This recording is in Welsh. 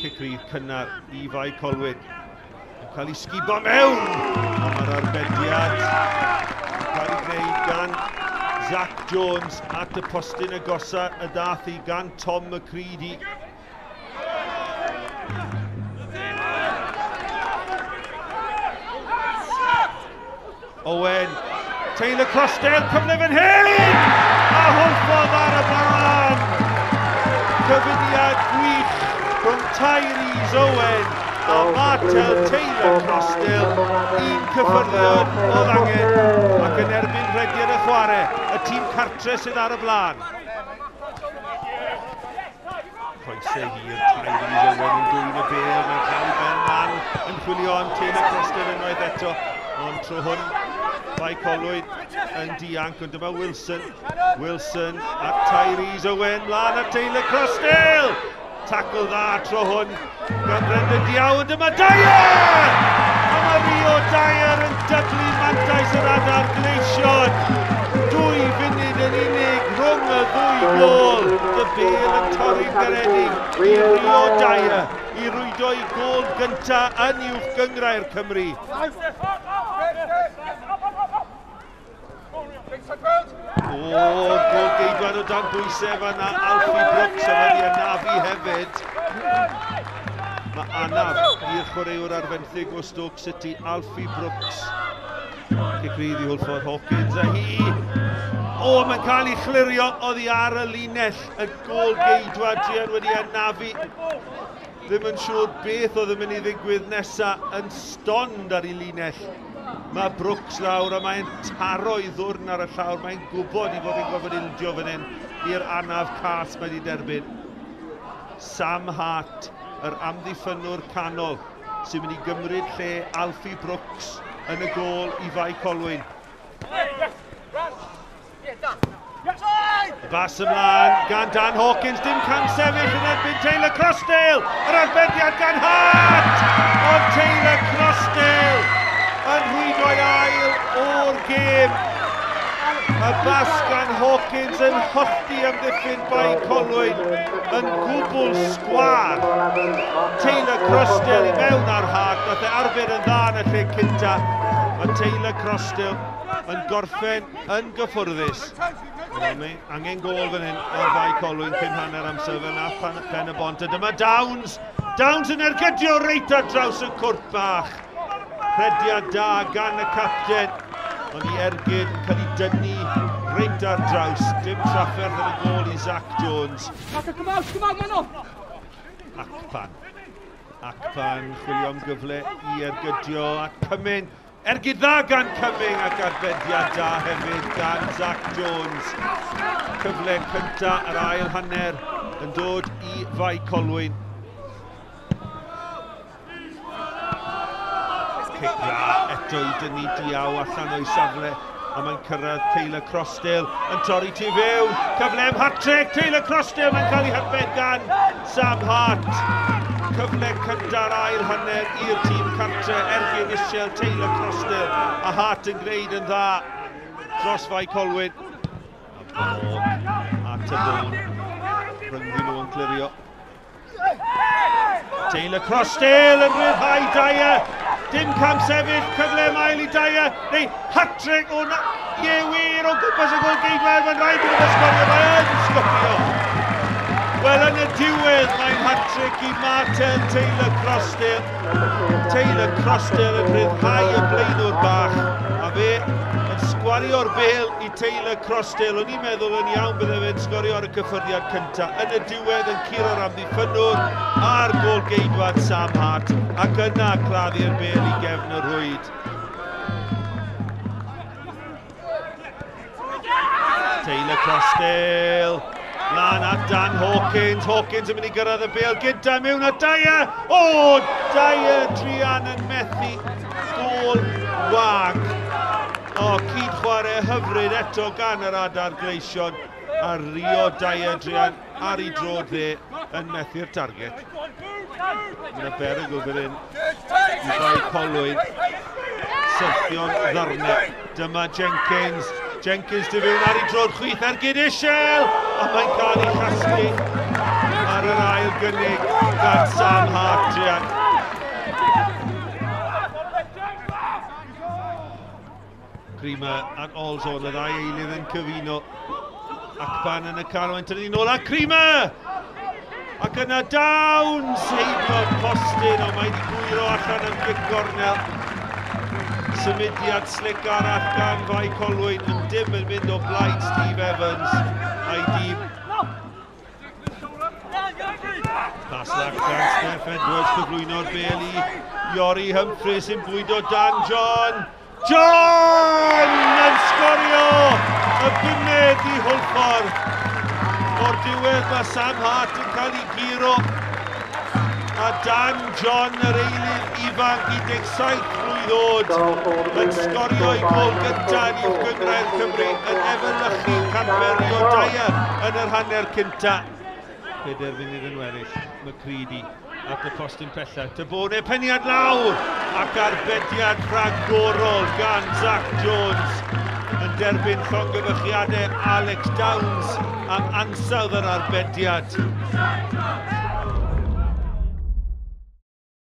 cicrydd cynnar I Bae Colwyn. Yn cael ei sgubo mewn. A mae'r arbediad yn cael ei gwneud gan Zach Jones at y postyn agosa y dath I gan Tom McCready. Owen, Taylor-Crossdale, cyfle fan hyn! A Hwlffordd ar y blaen! Cyfuniad gwych rhwng Tyrese Owen a Taylor-Crossdale. Un cyffyrddion oedd angen ac yn erbyn rhediad y chwarae, y tîm cartre sydd ar y blaen. Coesau hir, Tyrese Owen yn dwy'n y bel, mae'n cael ei ben man yn chwilio am Taylor-Crossdale unwaith eto. Ond tro hwn, Bae Colwyn yn dianc, ond dyma Wilson. Wilson at Tyrese Owen, mlaen at Taylor-Crossdale! Tackle dda tro hwn, gan Brendan Diaw, ond dyma Dyer! A mae Rio Dyer yn dyblu mantais yr adar gleision. 2 funud yn unig rhwng y ddwy gol. Y bel yn torri'n garedig I Rio Dyer I rwydo I gol gynta yn uwch gyngrau'r Cymru. Gol geidwad o dan bwysau fan'na, Alfie Brooks a wedi anafu hefyd. Mae anaf i'r chwaraewr ar fenthyg o Stoke City, Alfie Brooks. Cicrydd I Hwlffordd Hawkins a hi. Mae'n cael ei chlirio oddi ar y linell, y gol geidwad Drian wedi anafu. Ddim yn siŵr beth oedd yn mynd I ddigwydd nesaf yn stond ar ei linell. Mae Brooks lawr a mae'n taro I ddwrn ar y llawr. Mae'n gwybod I fod yn gofod ildio fan hyn i'r anaf cas mae wedi derbyn. Sam Hart, yr amddiffynwr canol, sy'n mynd I gymryd lle Alfie Brooks yn y gol I Bae Colwyn. Bas ymlaen gan Dan Hawkins, dim can sefyll yn erbyn Taylor-Crossdale. Yr arbediad gan Hart! Ond Taylor-Crossdale yn rhwydo'i ail o'r gêm. Y bas gan Hawkins yn hollti amddiffyn Bae Colwyn yn gwbl sgwar. Taylor-Crossdale I mewn ar Hart, nath e arbed yn dda yn y lle cynta. Mae Taylor-Crossdale yn gorffen yn gyffwrddus. Angen gol fan hyn o'r Bae Colwyn cyn hanner amser fyna pen y bont. A dyma Downs. Downs yn ergydio reit ar draws y cwrt bach. Rhediad da gan y capten. Ond I ergyd yn cael ei dynnu reit ar draws. Dim trafferth yn y gol I Zach Jones. Acpan chwilio am gyfle I ergydio a Cymyn. Ergyd dda gan Cyming ac arbediad da hefyd gan Zach Jones. Cyfle cynta yr ail hanner yn dod I Bae Colwyn. Cic dda eto I dynnu Diaw allan o'i safle a mae'n cyrraedd Taylor-Crossdale yn torri tu fewn. Cyfle am HAT-TRIC, Taylor-Crossdale mae'n cael ei harbed gan Sam Hart. Cyfle cynta'r ail hanner i'r tîm cartre ergyd isiel Taylor-Crossdale a Hart yn gwneud yn dda dros Bae Colwyn. A Bôn at y Bôn rhyngddi nhw yn clirio. Taylor-Crossdale yn rhyddhau Dyer. Dim cam sefyll, cyfle mael I Dyer. Neu HAT-TRIC o wir o gwmpas y gol geidwad. Mae'n rhaid i'n ysgorio, mae'n ysgorio. Wel, yn y diwedd, mae'n HAT-TRIC I Martel Taylor-Crossdale. Taylor-Crossdale yn rhyddhau y blaenwr bach. A fe yn sgwario'r bel I Taylor-Crossdale. O'n i'n meddwl yn iawn bydde fe'n sgorio ar y cyffyrddiad cyntaf. Yn y diwedd yn curo'r amddiffynwr a'r gol geidwad Sam Hart. Ac yna claddu'r bel I gefn y rwyd. Taylor-Crossdale. Lan at Dan Hawkins. Hawkins yn mynd I gyrraedd y bel gyda mewn at Dyer. Dyer Drian yn methu. Gol wag. Cyd chwarae hyfryd eto gan yr adar gleision. A Rio Dyer Drian ar ei drod dde yn methu'r target. Mae'n berygl fan hyn I Bae Colwyn. Syrthio'n ddarnau. Dyma Jenkins. Jenkins dy fewn ar ei drod chwith ergyd isiel. A mae'n cael ei chasglu. A ar yr ail gynnig gan Sam HAT-TRIC. Creamer ac Olson, y ddau eilydd yn cyfuno. Acban yn y Colwyn, tynnu nôl a Creamer! Ac yna Downs, heibio'r postyn, ond mae wedi gwyro allan yn gigornel. Symudiad slic arall gan Bae Colwyn, yn dim yn mynd o blaid Steve Evans a'i dîm. Pas lach gan Steph Edwards, cyflwyno'r bel i Iori Humphries sy'n bwydo Dan John. John yn sgorio y bumed i Hwlffordd. O'r diwedd mae Sam Hart yn cael ei giro a Dan John, yr eilydd ifanc 17 mlwydd oed, yn sgorio ei gol gyntaf i'w gyngrair Cymru yn efelychu Camberio Dyer yn yr hanner cynta. 4 munud yn weddill, McCready at y postyn pellach. Tybone peniad lawr ac arbediad rhagorol gan Zach Jones yn derbyn llongyfychiadau Alex Downs am ansawdd yr arbediad.